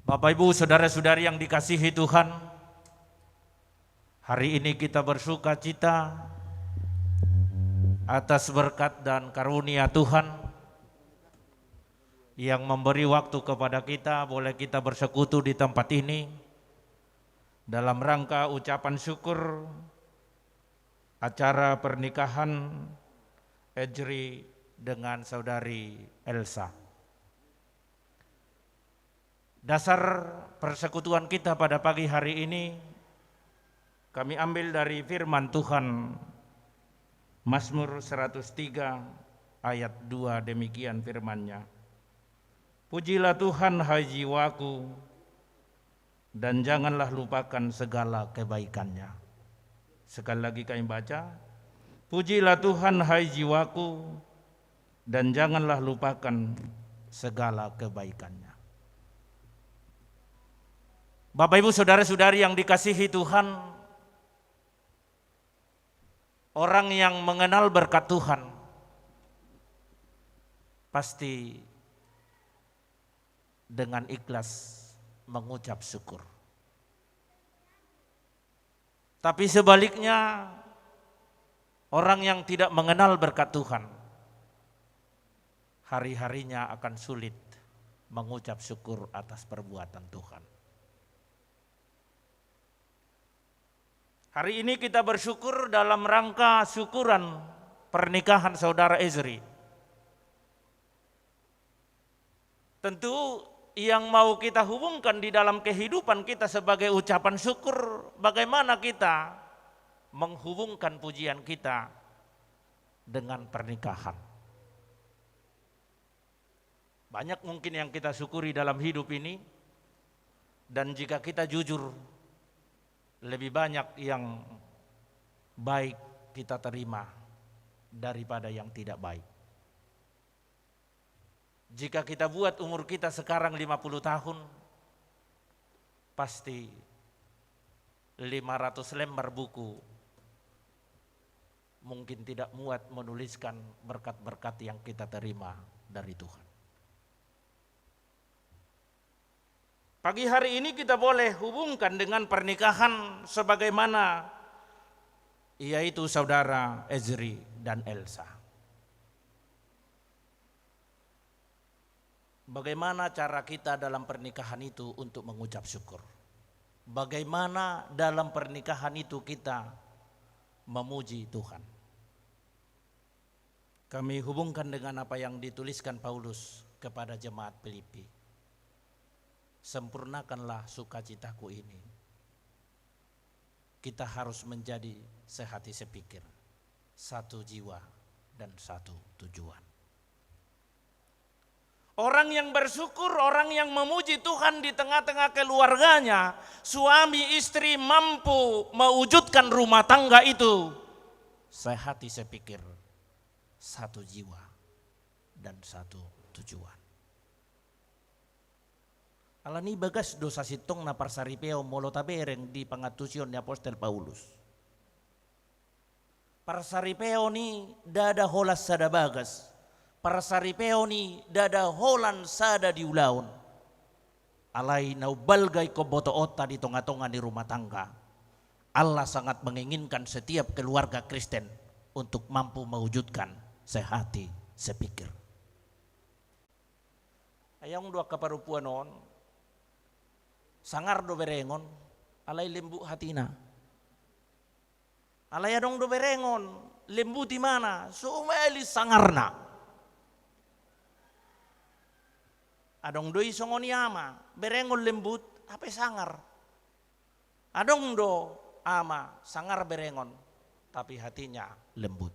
Bapak Ibu saudara-saudari yang dikasihi Tuhan, hari ini kita bersuka cita atas berkat dan karunia Tuhan yang memberi waktu kepada kita, boleh kita bersekutu di tempat ini dalam rangka ucapan syukur acara pernikahan Ejri dengan saudari Elsa. Dasar persekutuan kita pada pagi hari ini kami ambil dari firman Tuhan Mazmur 103 ayat 2, demikian firman-Nya. Pujilah Tuhan hai jiwaku, dan janganlah lupakan segala kebaikan-Nya. Sekali lagi kami baca, pujilah Tuhan hai jiwaku, dan janganlah lupakan segala kebaikan-Nya. Bapak Ibu saudara-saudari yang dikasihi Tuhan, orang yang mengenal berkat Tuhan pasti dengan ikhlas mengucap syukur. Tapi sebaliknya, orang yang tidak mengenal berkat Tuhan hari-harinya akan sulit mengucap syukur atas perbuatan Tuhan. Hari ini kita bersyukur dalam rangka syukuran pernikahan saudara Ezri. Tentu yang mau kita hubungkan di dalam kehidupan kita sebagai ucapan syukur, bagaimana kita menghubungkan pujian kita dengan pernikahan. Banyak mungkin yang kita syukuri dalam hidup ini, dan jika kita jujur, lebih banyak yang baik kita terima daripada yang tidak baik. Jika kita buat umur kita sekarang 50 tahun, pasti 500 lembar buku mungkin tidak muat menuliskan berkat-berkat yang kita terima dari Tuhan. Pagi hari ini kita boleh hubungkan dengan pernikahan sebagaimana yaitu saudara Ezri dan Elsa. Bagaimana cara kita dalam pernikahan itu untuk mengucap syukur? Bagaimana dalam pernikahan itu kita memuji Tuhan? Kami hubungkan dengan apa yang dituliskan Paulus kepada jemaat Filipi. Sempurnakanlah sukacitaku ini. Kita harus menjadi sehati sepikir, satu jiwa dan satu tujuan. Orang yang bersyukur, orang yang memuji Tuhan di tengah-tengah keluarganya, suami istri mampu mewujudkan rumah tangga itu sehati sepikir, satu jiwa dan satu tujuan. Alani bagas dosa sitong na parsaripeo molo tabereng di pangatusion ni Apostol Paulus. Parsaripeo ni dada holas sada bagas. Parsaripeo ni dada holan sada di ulaon. Alay naubalgay ko boto ota di tonga-tonga di rumah tangga. Allah sangat menginginkan setiap keluarga Kristen untuk mampu mewujudkan sehati sepikir. Ayang dua kaparupuan on, sangar do berengon, alay lembu hatina. Alay adong do berengon, lembu di mana? Sumeli sangarna. Adong do isongoni ama, berengon lembut, apa sangar? Adong do ama, sangar berengon, tapi hatinya lembut.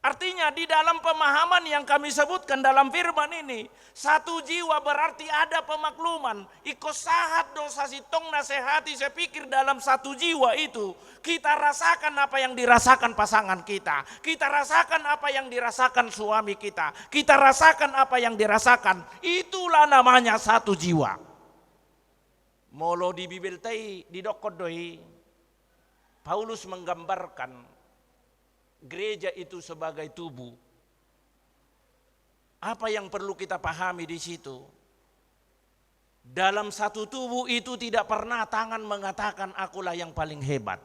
Artinya di dalam pemahaman yang kami sebutkan dalam firman ini, satu jiwa berarti ada pemakluman. Iko sahat dosa sitong nasehati sepikir dalam satu jiwa itu. Kita rasakan apa yang dirasakan pasangan kita. Kita rasakan apa yang dirasakan suami kita. Kita rasakan apa yang dirasakan. Itulah namanya satu jiwa. Molo di Bibel tei di dokodoi, Paulus menggambarkan gereja itu sebagai tubuh. Apa yang perlu kita pahami di situ? Dalam satu tubuh itu tidak pernah tangan mengatakan akulah yang paling hebat.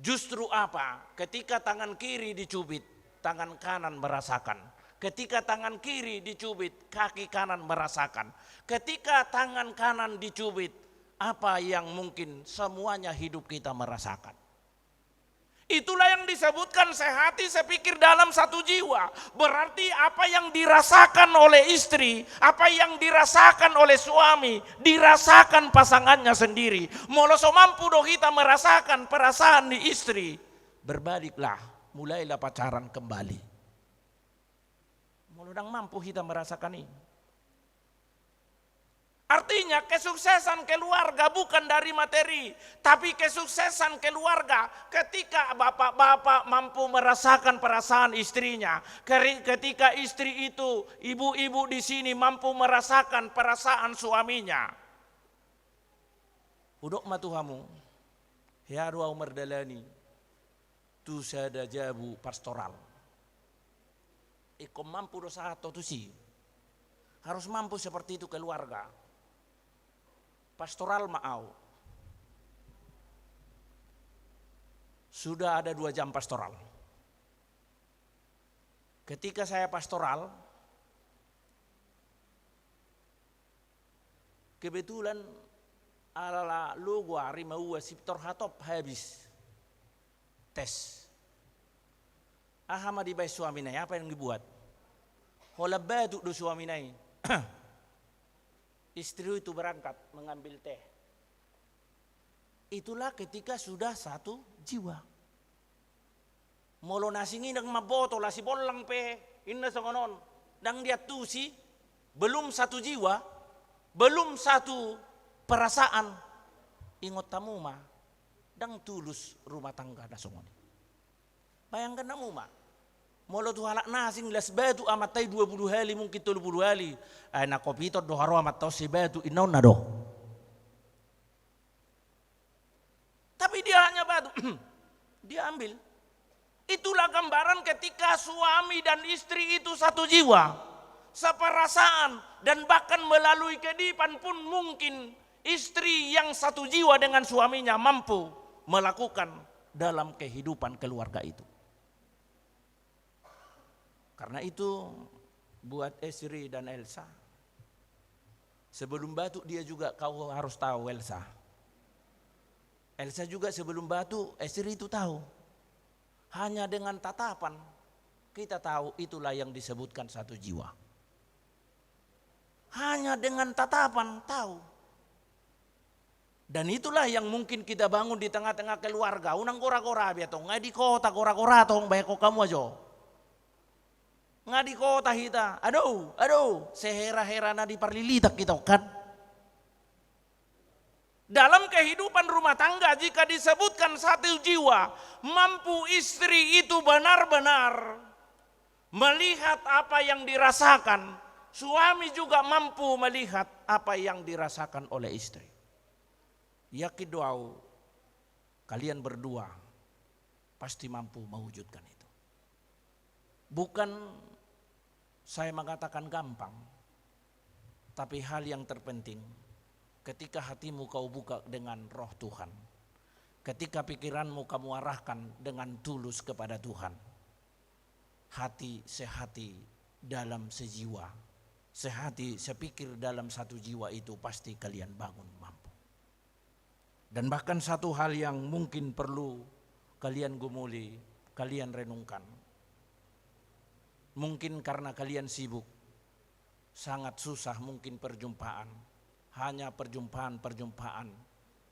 Justru apa? Ketika tangan kiri dicubit, tangan kanan merasakan. Ketika tangan kiri dicubit, kaki kanan merasakan. Ketika tangan kanan dicubit, apa yang mungkin semuanya hidup kita merasakan. Itulah yang disebutkan sehati sepikir dalam satu jiwa. Berarti apa yang dirasakan oleh istri, apa yang dirasakan oleh suami, dirasakan pasangannya sendiri. Moloso mampu doh kita merasakan perasaan di istri, berbaliklah, mulailah pacaran kembali. Mulodang mampu kita merasakan ini. Artinya kesuksesan keluarga bukan dari materi, tapi kesuksesan keluarga ketika bapak-bapak mampu merasakan perasaan istrinya, ketika istri itu, ibu-ibu di sini mampu merasakan perasaan suaminya. Udok matuhamu, ya dua Umar Dalani, tu sada jabu pastoral. Iko mampu dosa atau tu sih, harus mampu seperti itu keluarga. Pastoral Maau. Sudah ada 2 jam pastoral. Ketika saya pastoral, kebetulan ala lugwa rimaua siptor hatop habis tes. Ahama di bayi suami nai, apa yang dibuat? Hola batu do suami nai. Istri itu berangkat mengambil teh. Itulah ketika sudah satu jiwa. Molo nasingi nang maboto lah si bolang pe inna songonon. Dang dia tusi belum satu jiwa, belum satu perasaan. Ingot tamu ma, dang tulus rumah tangga na songoni. Bayangkan namu ma. Molo tu halak nasing las batu amat tay 20 hali mungkin 30 hali. Ay na kopito do haro amat tau si batu inaw na do. Tapi dia hanya batu. Dia ambil. Itulah gambaran ketika suami dan istri itu satu jiwa. Seperasaan dan bahkan melalui kehidupan pun mungkin istri yang satu jiwa dengan suaminya mampu melakukan dalam kehidupan keluarga itu. Karena itu buat Esri dan Elsa, sebelum batu dia juga kau harus tahu Elsa. Elsa juga sebelum batu Esri itu tahu. Hanya dengan tatapan kita tahu itulah yang disebutkan satu jiwa. Hanya dengan tatapan tahu. Dan itulah yang mungkin kita bangun di tengah-tengah keluarga. Unang kora-kora biatong, ngai di kota kora-kora tong bayako kamu aja. Nga di kota kita, aduh, sehera-hera na di parlilitak kita kan. Dalam kehidupan rumah tangga jika disebutkan satu jiwa, mampu istri itu benar-benar melihat apa yang dirasakan, suami juga mampu melihat apa yang dirasakan oleh istri. Yakin doa kalian berdua pasti mampu mewujudkan itu. Bukan saya mengatakan gampang, tapi hal yang terpenting ketika hatimu kau buka dengan roh Tuhan, ketika pikiranmu kamu arahkan dengan tulus kepada Tuhan, hati sehati dalam sejiwa, sehati sepikir dalam satu jiwa itu pasti kalian bangun mampu. Dan bahkan satu hal yang mungkin perlu kalian gumuli, kalian renungkan. Mungkin karena kalian sibuk, sangat susah mungkin perjumpaan. Hanya perjumpaan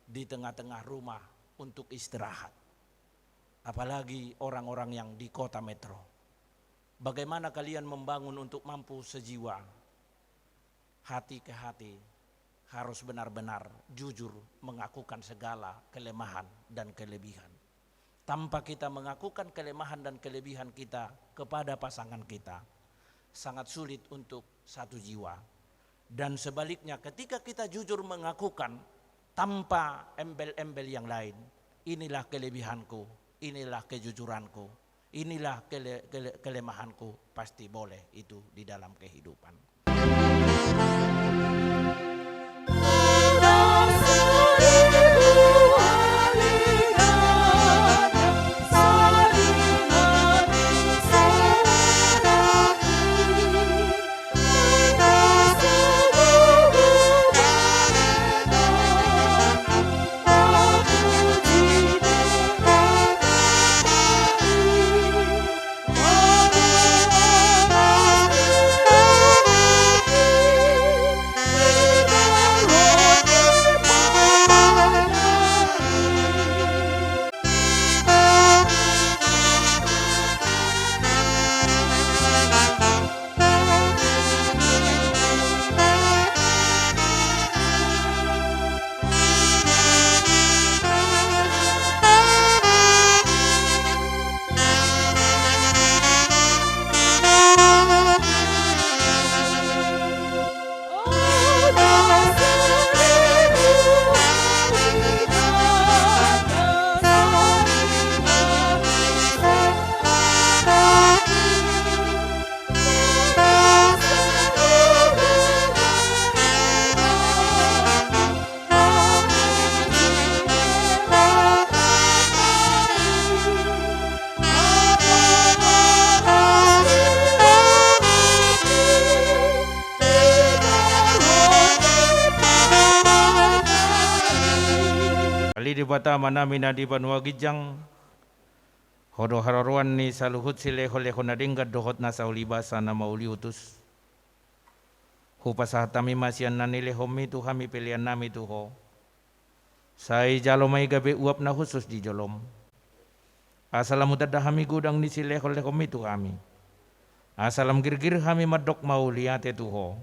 di tengah-tengah rumah untuk istirahat. Apalagi orang-orang yang di kota metro. Bagaimana kalian membangun untuk mampu sejiwa? Hati ke hati harus benar-benar jujur mengakukan segala kelemahan dan kelebihan. Tanpa kita mengakukan kelemahan dan kelebihan kita kepada pasangan kita, sangat sulit untuk satu jiwa. Dan sebaliknya ketika kita jujur mengakukan tanpa embel-embel yang lain, inilah kelebihanku, inilah kejujuranku, inilah kelemahanku, pasti boleh itu di dalam kehidupan. Nalidi batama nami nadi banwagijang hodo hararuan ni saluhut sileho-leho nadinggat dohot na saulibasa na mauliutus. Hupasah tami masian nanileho mitu kami pilihan nami tuho. Sai jalomay gabe uap na khusus di jolom. Asalamu dadah kami gudang ni sileho-leho mitu kami. Asalam girgir kami madok mauliate tuho.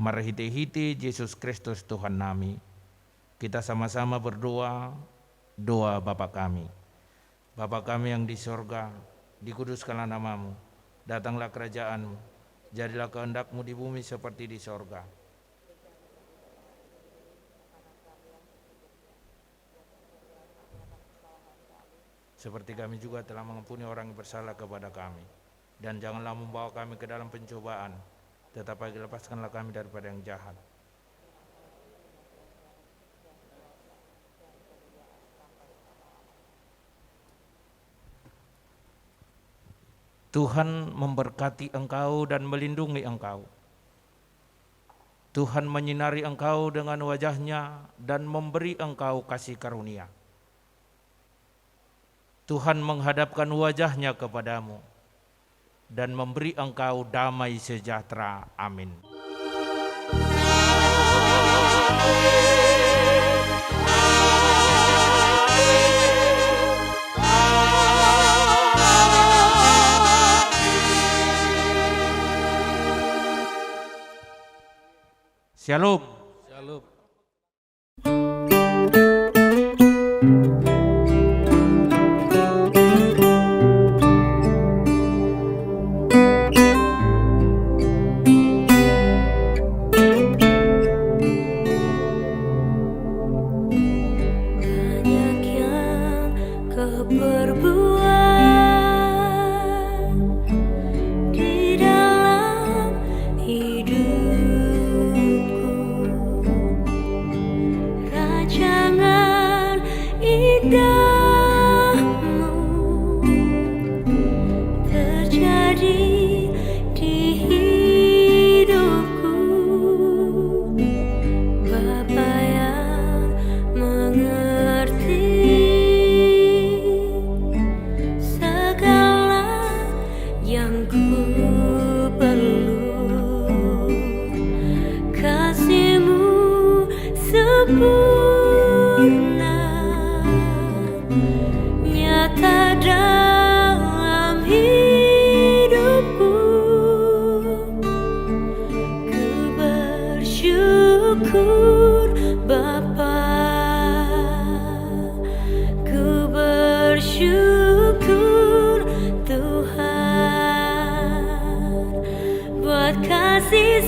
Marhite-hite Yesus Kristus Tuhan nami. Kita sama-sama berdoa, doa Bapa kami. Bapa kami yang di sorga, dikuduskanlah namamu, datanglah kerajaanmu, jadilah kehendakmu di bumi seperti di sorga. Seperti kami juga telah mengampuni orang yang bersalah kepada kami. Dan janganlah membawa kami ke dalam pencobaan, tetapi lepaskanlah kami daripada yang jahat. Tuhan memberkati engkau dan melindungi engkau. Tuhan menyinari engkau dengan wajah-Nya dan memberi engkau kasih karunia. Tuhan menghadapkan wajah-Nya kepadamu dan memberi engkau damai sejahtera. Amin. Shalom. Shalom. Banyak yang kau perbuat di dalam hidupku. Rancangan indahmu terjadi di hidupku. Bapa yang mengerti segala yang ku perlu, kasih-Mu sempurna nyata dalam hidupku. Ku bersyukur Bapa, ku bersyukur Tuhan buat kasih